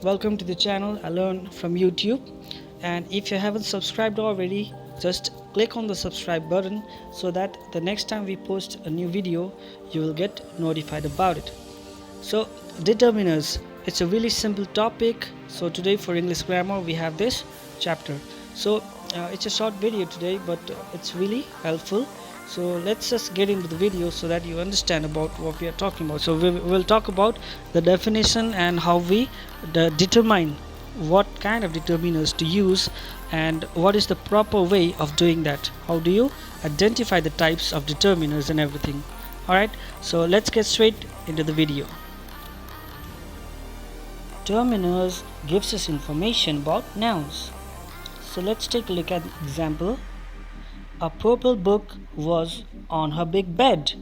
welcome to the channel I Learn from YouTube. And if you haven't subscribed already, just click on the subscribe button so that the next time we post a new video you will get notified about it. So determiners, it's a really simple topic. So today for English grammar we have this chapter. So it's a short video today, but it's really helpful. So let's just get into the video so that you understand about what we are talking about. So we will talk about the definition and how we determine what kind of determiners to use and what is the proper way of doing that. How do you identify the types of determiners and everything. Alright, so let's get straight into the video. Determiners gives us information about nouns. So let's take a look at the example. A purple book was on her big bed.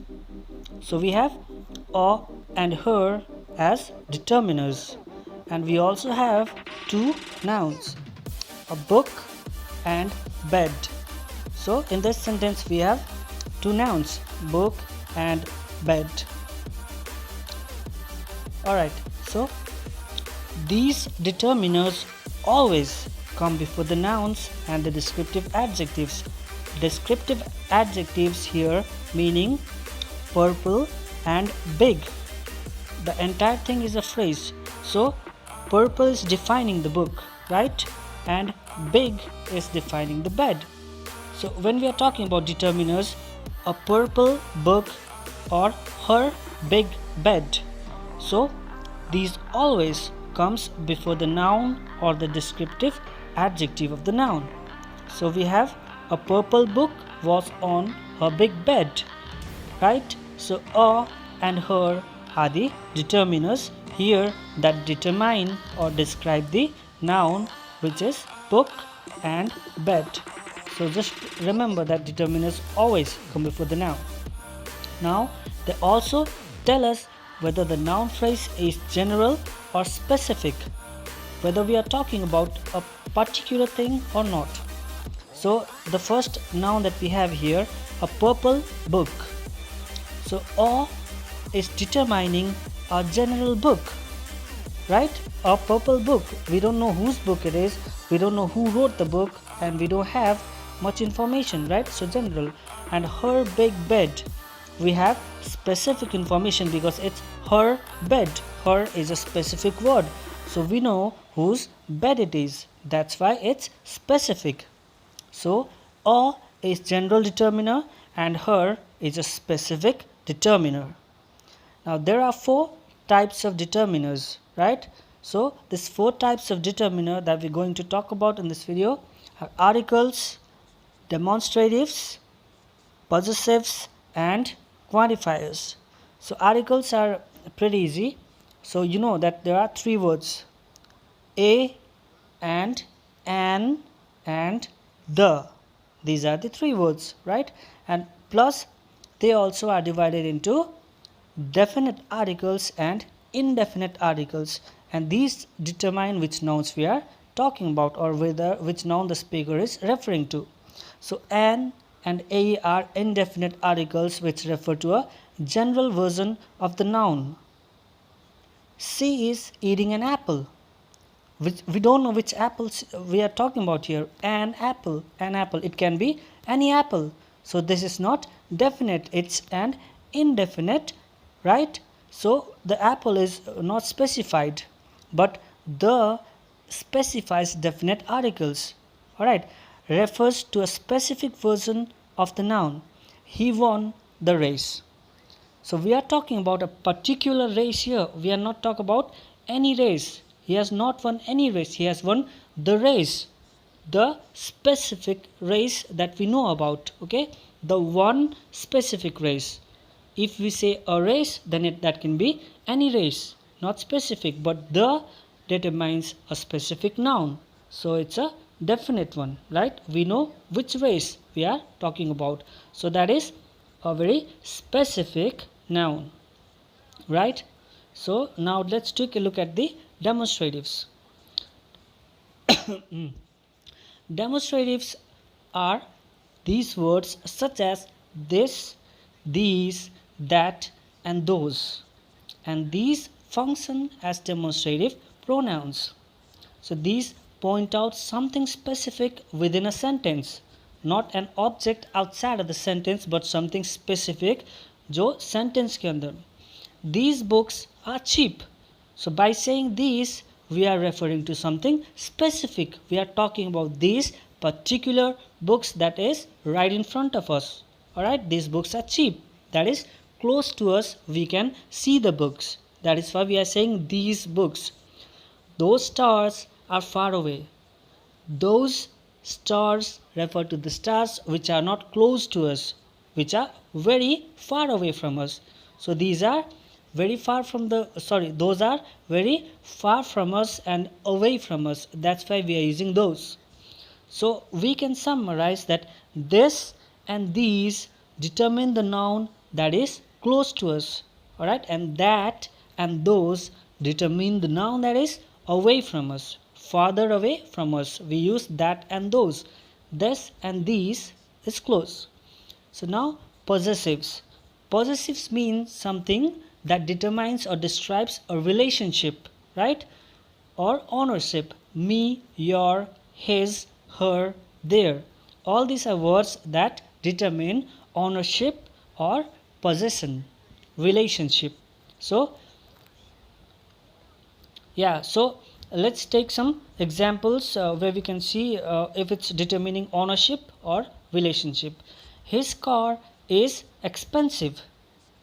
So we have a and her as determiners, and we also have two nouns, a book and bed. So in this sentence we have two nouns, book and bed. Alright, so these determiners always come before the nouns and the descriptive adjectives. Descriptive adjectives here meaning purple and big. The entire thing is a phrase. So purple is defining the book, right? And big is defining the bed. So when we are talking about determiners, a purple book or her big bed, so these always comes before the noun or the descriptive adjective of the noun. So we have a purple book was on her big bed, right? So a and her are the determiners here that determine or describe the noun, which is book and bed. So just remember that determiners always come before the noun. Now they also tell us whether the noun phrase is general or specific, whether we are talking about a particular thing or not. So the first noun that we have here, a purple book. So a is determining a general book, right? A purple book, we don't know whose book it is, we don't know who wrote the book, and we don't have much information, right? So general. And her big bed, we have specific information because it's her bed. Her is a specific word, so we know whose bed it is. That's why it's specific. So a is general determiner and her is a specific determiner. Now there are four types of determiners, right? So these four types of determiner that we're going to talk about in this video are articles, demonstratives, possessives, and quantifiers. So articles are pretty easy. So you know that there are three words, a and an and the. These are the three words, right? And plus they also are divided into definite articles and indefinite articles, and these determine which nouns we are talking about or whether which noun the speaker is referring to. So an and a are indefinite articles which refer to a general version of the noun. C is eating an apple. We don't know which apples we are talking about here. An apple, it can be any apple. So this is not definite, it's an indefinite, right? So the apple is not specified, but the specifies definite articles. Alright, refers to a specific version of the noun. He won the race. So we are talking about a particular race here. We are not talking about any race. He has not won any race. He has won the race, the specific race that we know about. Okay, the one specific race. If we say a race, then that can be any race, not specific, but the determines a specific noun. So it's a definite one, right? We know which race we are talking about. So that is a very specific noun, right? So now let's take a look at the demonstratives. Demonstratives are these words such as this, these, that, and those, and these function as demonstrative pronouns. So these point out something specific within a sentence, not an object outside of the sentence but something specific जो sentence के अंदर. These books are cheap. So by saying these, we are referring to something specific. We are talking about these particular books that is right in front of us. Alright, these books are cheap. That is close to us. We can see the books. That is why we are saying these books. Those stars are far away. Those stars refer to the stars which are not close to us, which are very far away from us. So these are very far from those are very far from us and away from us. That's why we are using those. So we can summarize that this and these determine the noun that is close to us. Alright, and that and those determine the noun that is away from us, farther away from us. We use that and those. This and these is close. So now possessives. Possessives mean something that determines or describes a relationship, right? Or ownership. Me, your, his, her, their. All these are words that determine ownership or possession, relationship. So let's take some examples where we can see if it's determining ownership or relationship. His car is expensive.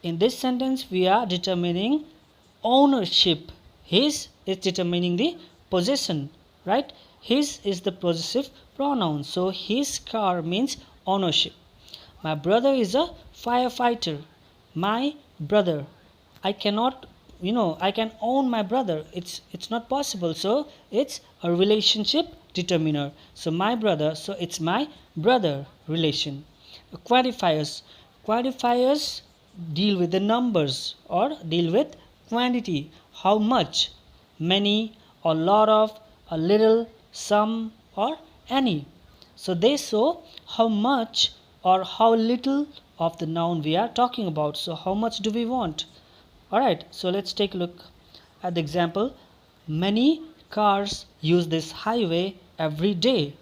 In this sentence, we are determining ownership. His is determining the possession, right? His is the possessive pronoun. So his car means ownership. My brother is a firefighter. My brother. I cannot, I can own my brother. It's not possible. So it's a relationship determiner. So my brother. So it's my brother relation. Quantifiers. Quantifiers deal with the numbers or deal with quantity. How much, many, a lot of, a little, some, or any. So they show how much or how little of the noun we are talking about. So how much do we want? Alright, so let's take a look at the example. Many cars use this highway every day.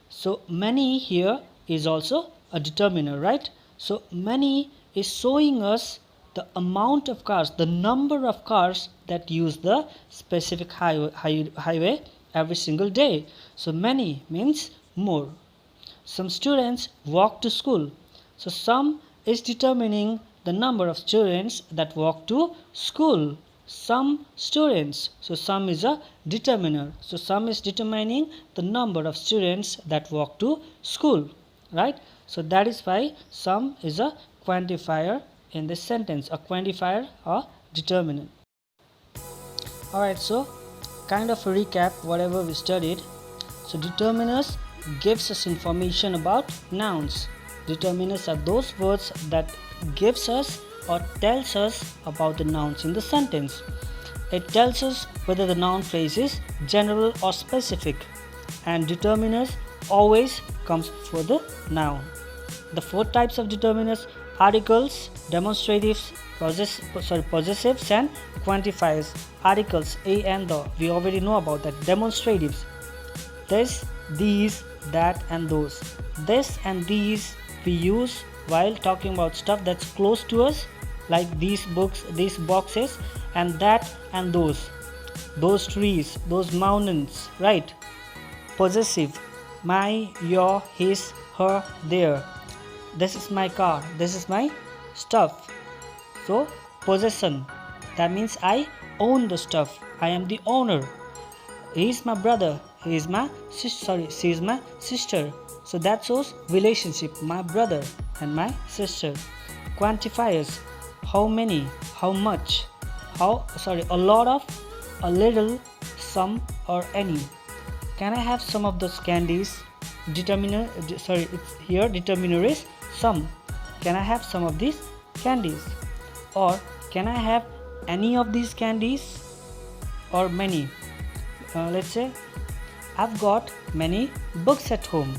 So many here is also a determiner, right? So many is showing us the amount of cars, the number of cars that use the specific highway every single day. So many means more. Some students walk to school. So some is determining the number of students that walk to school. Some students. So some is a determiner. So some is determining the number of students that walk to school, right? So that is why some is a quantifier in this sentence, a quantifier or determinant. Alright, so kind of a recap whatever we studied. So determiners gives us information about nouns. Determiners are those words that gives us or tells us about the nouns in the sentence. It tells us whether the noun phrase is general or specific, and determiners always comes before the noun. The four types of determiners: articles, demonstratives, possessives, and quantifiers. Articles, a and the, we already know about that. Demonstratives, this, these, that, and those. This and these we use while talking about stuff that's close to us, like these books, these boxes, and that and those trees, those mountains, right? Possessive, my, your, his, her, their. This is my car, this is my stuff. So possession, that means I own the stuff, I am the owner. He is my brother, he is my sister, she is my sister. So that shows relationship, my brother and my sister. Quantifiers, how many, how much, a lot of, a little, some, or any. Can I have some of those candies? Determiner is some. Can I have some of these candies? Or can I have any of these candies? Or many. Let's say I've got many books at home.